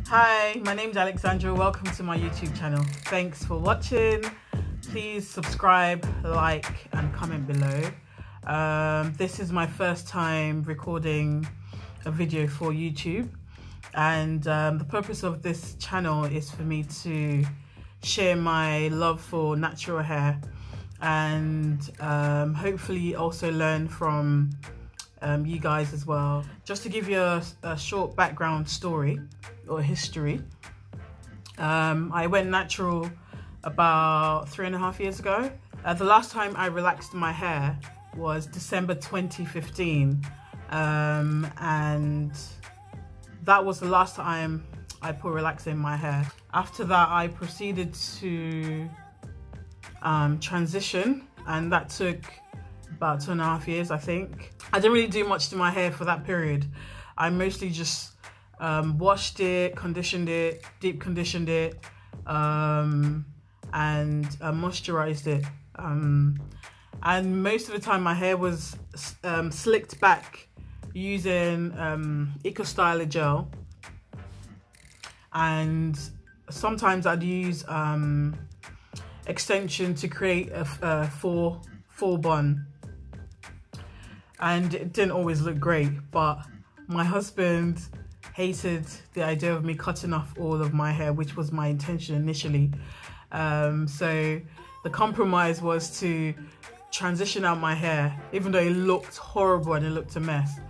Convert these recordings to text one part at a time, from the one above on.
Hi, my name's Alexandra. Welcome to my YouTube channel. Thanks for watching. Please subscribe, like and comment below. This is my first time recording a video for YouTube, and the purpose of this channel is for me to share my love for natural hair and hopefully also learn from you guys as well. Just to give you a short background story or history, I went natural about 3.5 years ago. The last time I relaxed my hair was December 2015, and that was the last time I put relaxer in my hair. After that, I proceeded to transition, and that took about 2.5 years, I think. I didn't really do much to my hair for that period. I mostly just washed it, conditioned it, deep conditioned it, and moisturized it. And most of the time my hair was slicked back using Eco Styler gel, and sometimes I'd use extension to create a four bun, and it didn't always look great, but my husband hated the idea of me cutting off all of my hair, which was my intention initially. So the compromise was to transition out my hair, even though it looked horrible and it looked a mess.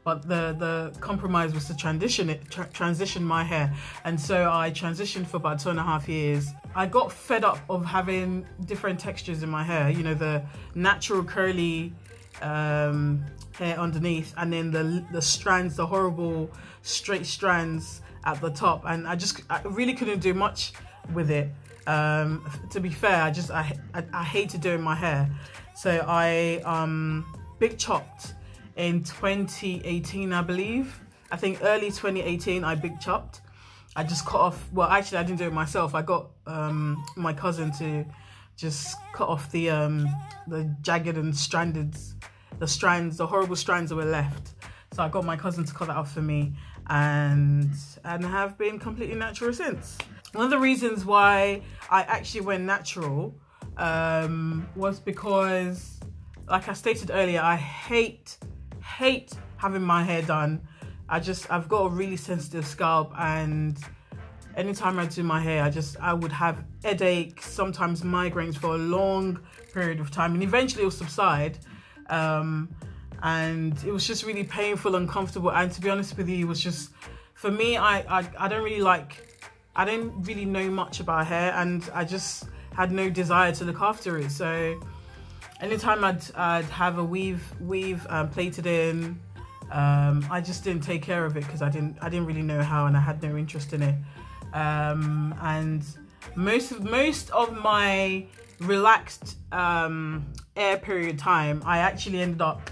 But the compromise was to transition my hair. And so I transitioned for about 2.5 years. I got fed up of having different textures in my hair, you know, the natural curly hair underneath, and then the strands, the horrible straight strands at the top, and I really couldn't do much with it. To be fair, I hated doing my hair. So I big chopped in 2018, I believe. I think early 2018 I big chopped. I just cut off, well actually I didn't do it myself. I got my cousin to just cut off the jagged and the horrible strands that were left. So I got my cousin to cut that off for me, and have been completely natural since. One of the reasons why I actually went natural was because, like I stated earlier, I hate having my hair done. I've got a really sensitive scalp, and anytime I do my hair, I would have headaches, sometimes migraines for a long period of time, and eventually it will subside. And it was just really painful and uncomfortable, and to be honest with you, it was just, for me, I didn't really know much about hair, and I just had no desire to look after it. So anytime I'd have a weave plaited in, I just didn't take care of it because I didn't really know how, and I had no interest in it. And most of my relaxed air period time, I actually ended up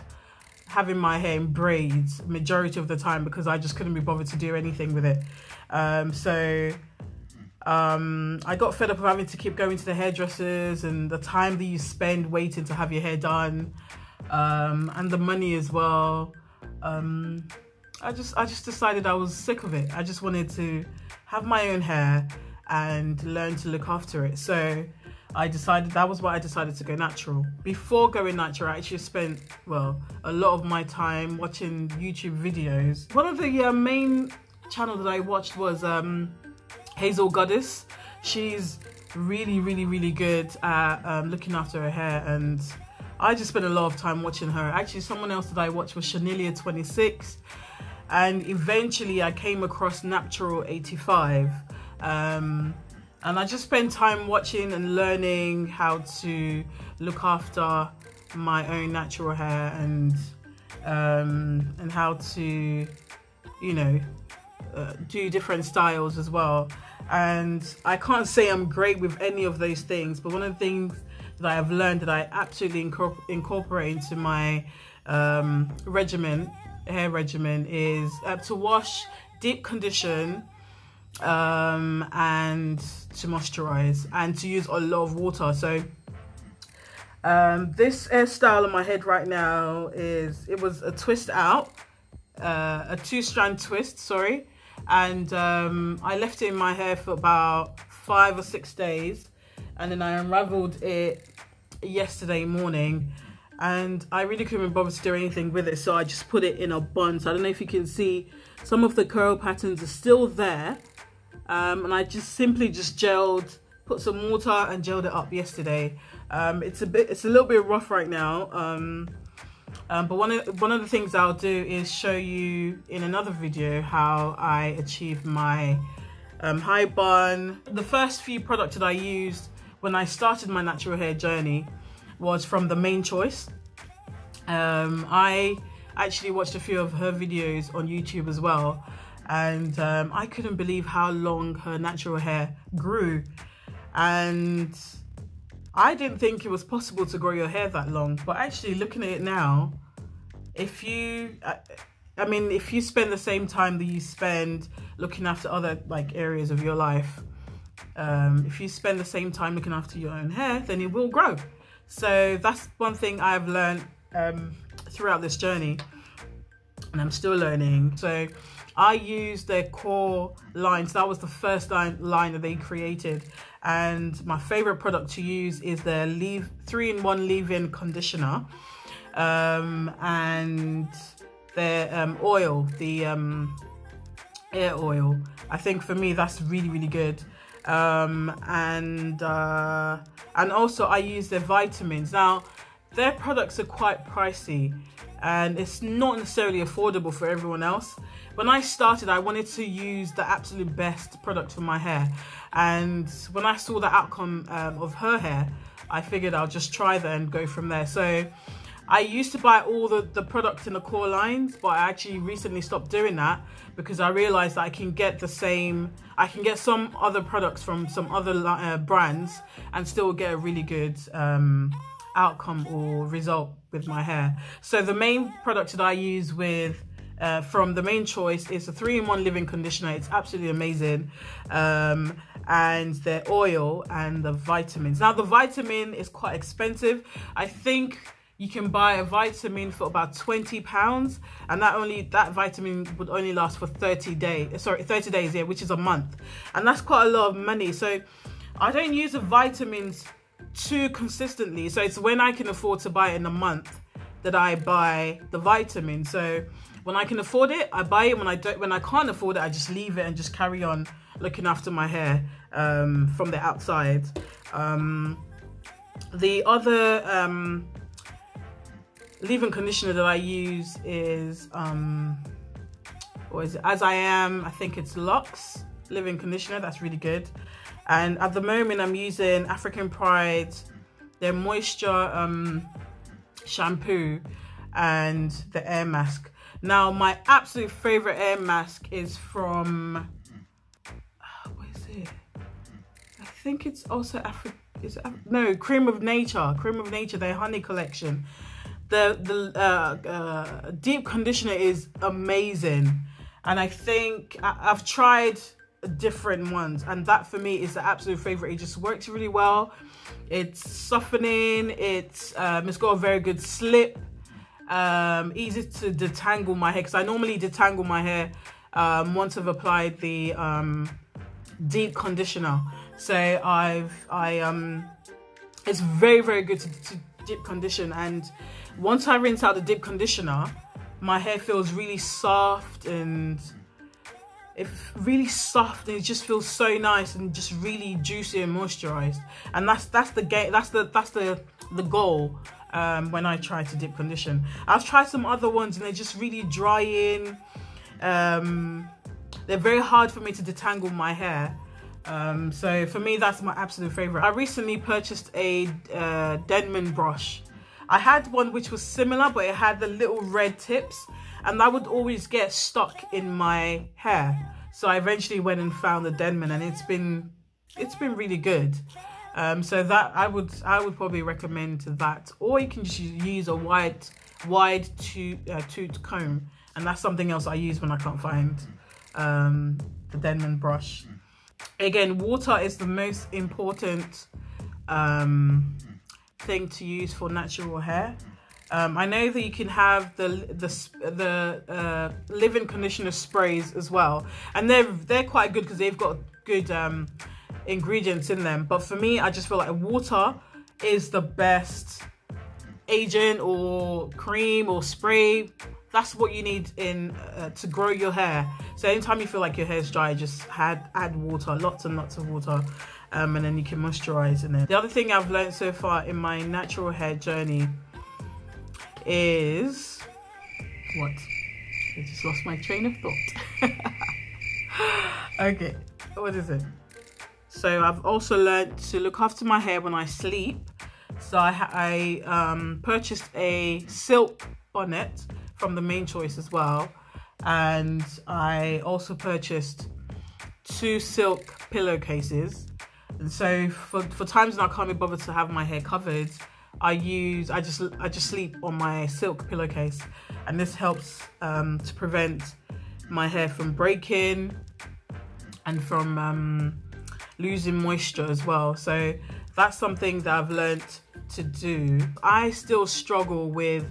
having my hair in braids majority of the time because I just couldn't be bothered to do anything with it. So I got fed up of having to keep going to the hairdressers, and the time that you spend waiting to have your hair done, and the money as well. I just decided I was sick of it. I just wanted to have my own hair and learn to look after it. So that was why I decided to go natural. Before going natural, I actually spent, well, a lot of my time watching YouTube videos. One of the main channels that I watched was Hazel Goddess. She's really good at looking after her hair, and I just spent a lot of time watching her. Actually, someone else that I watched was Shanilia26, and eventually I came across Natural85. And I just spent time watching and learning how to look after my own natural hair, and how to, you know, do different styles as well. And I can't say I'm great with any of those things, but one of the things that I have learned that I absolutely incorporate into my hair regimen is to wash, deep condition, and to moisturize, and to use a lot of water. So this hairstyle on my head right now it was a twist out, a 2-strand twist, sorry, and I left it in my hair for about 5 or 6 days, and then I unraveled it yesterday morning, and I really couldn't bother to do anything with it, so I just put it in a bun. So I don't know if you can see, some of the curl patterns are still there, and I just simply gelled, put some water and gelled it up yesterday. It's a little bit rough right now, but one of the things I'll do is show you in another video how I achieved my high bun. The first few products that I used when I started my natural hair journey was from The Main Choice. I actually watched a few of her videos on YouTube as well, and I couldn't believe how long her natural hair grew, and I didn't think it was possible to grow your hair that long. But actually, looking at it now, if you spend the same time that you spend looking after other areas of your life, if you spend the same time looking after your own hair, then it will grow. So that's one thing I've learned throughout this journey, and I'm still learning. So I used their core lines. That was the first line that they created, and my favorite product to use is their 3-in-1 leave-in conditioner, and their oil, the hair oil. I think for me that's really good. And also I use their vitamins. Now their products are quite pricey, and it's not necessarily affordable for everyone else. When I started, I wanted to use the absolute best product for my hair, and when I saw the outcome of her hair, I figured I'll just try that and go from there. So I used to buy all the products in the core lines, but I actually recently stopped doing that because I realized that I can get some other products from some other brands and still get a really good outcome or result with my hair. So the main product that I use from The Main Choice is a 3-in-1 leave-in conditioner. It's absolutely amazing. And their oil and the vitamins. Now the vitamin is quite expensive. I think you can buy a vitamin for about £20, and that vitamin would only last for 30 days, yeah, which is a month, and that's quite a lot of money. So I don't use the vitamins too consistently, so it's when I can afford to buy it in a month that I buy the vitamin. So when I can afford it, I buy it. When I can't afford it, I just leave it and just carry on looking after my hair from the outside. The other leave-in conditioner that I use is As I Am. I think it's Luxe leave-in conditioner. That's really good. And at the moment I'm using African Pride, their moisture shampoo, and the air mask. Now my absolute favorite air mask is from what is it? I think it's also Cream of Nature, their honey collection. The deep conditioner is amazing, and I think I've tried different ones, and that for me is the absolute favorite. It just works really well. It's softening. It's got a very good slip. Easy to detangle my hair, because I normally detangle my hair once I've applied the deep conditioner. So it's very good to deep condition, and once I rinse out the deep conditioner, my hair feels really soft, and it just feels so nice and just really juicy and moisturized. And that's the goal when I try to deep condition. I've tried some other ones and they're just really drying. They're very hard for me to detangle my hair. So for me, that's my absolute favorite. I recently purchased a Denman brush. I had one which was similar, but it had the little red tips, and that would always get stuck in my hair. So I eventually went and found the Denman, and it's been really good. So that I would probably recommend that, or you can just use a wide tooth comb, and that's something else I use when I can't find the Denman brush. Again, water is the most important thing to use for natural hair. I know that you can have the leave-in conditioner sprays as well, and they're quite good because they've got good ingredients in them. But for me, I just feel like water is the best agent or cream or spray. That's what you need in to grow your hair. So anytime you feel like your hair is dry, just add water, lots and lots of water, and then you can moisturize in it. The other thing I've learned so far in my natural hair journey is what? I just lost my train of thought. Okay, what is it? So I've also learned to look after my hair when I sleep. So I purchased a silk bonnet from the Main Choice as well, and I also purchased 2 silk pillowcases. And so for times when I can't be bothered to have my hair covered, I just sleep on my silk pillowcase, and this helps to prevent my hair from breaking and from losing moisture as well. So that's something that I've learned to do. I still struggle with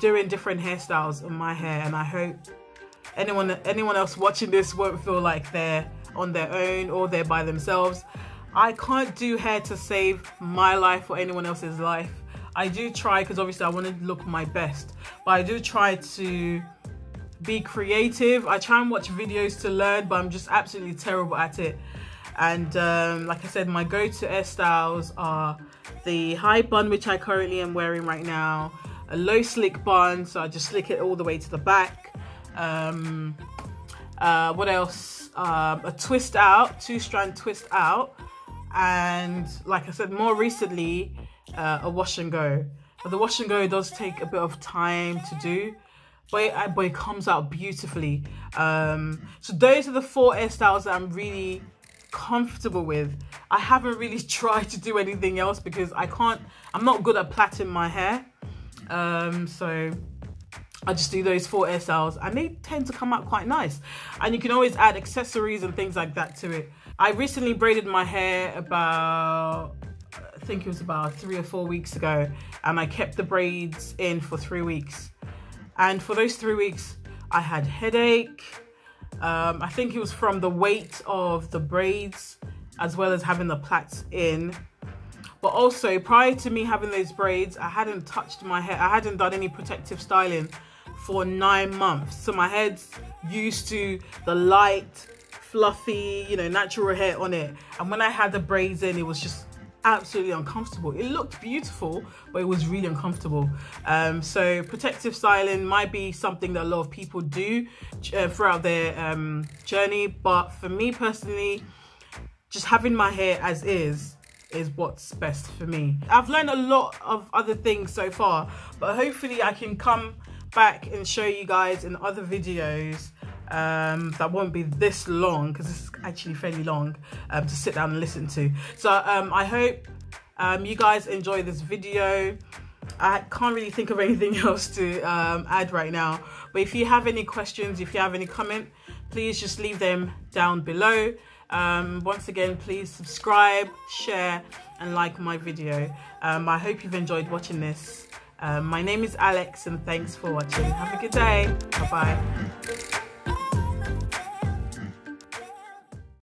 doing different hairstyles on my hair, and I hope anyone else watching this won't feel like they're on their own or they're by themselves. I can't do hair to save my life or anyone else's life. I do try, because obviously I want to look my best, but I do try to be creative. I try and watch videos to learn, but I'm just absolutely terrible at it. And like I said, my go-to hairstyles are the high bun, which I currently am wearing right now, a low slick bun, so I just slick it all the way to the back. What else? A twist out, 2-strand twist out, and like I said, more recently, a wash and go. But the wash and go does take a bit of time to do, but it comes out beautifully. So those are the 4 hairstyles that I'm really comfortable with. I haven't really tried to do anything else because I'm not good at plaiting my hair. So I just do those 4 hairstyles, and they tend to come out quite nice. And you can always add accessories and things like that to it. I recently braided my hair I think it was about 3 or 4 weeks ago, and I kept the braids in for 3 weeks. And for those 3 weeks, I had headache. I think it was from the weight of the braids, as well as having the plaits in. But also, prior to me having those braids, I hadn't touched my hair. I hadn't done any protective styling for 9 months. So my head's used to the light, fluffy, natural hair on it. And when I had the braids in, it was just absolutely uncomfortable. It looked beautiful, but it was really uncomfortable. So protective styling might be something that a lot of people do throughout their journey. But for me personally, just having my hair as is what's best for me. I've learned a lot of other things so far, but hopefully I can come back and show you guys in other videos that won't be this long, because this is actually fairly long to sit down and listen to. So I hope you guys enjoy this video. I can't really think of anything else to add right now, but if you have any questions, if you have any comment, please just leave them down below. Once again, please subscribe, share and like my video. I hope you've enjoyed watching this. My name is Alex, and thanks for watching. Have a good day. Bye bye.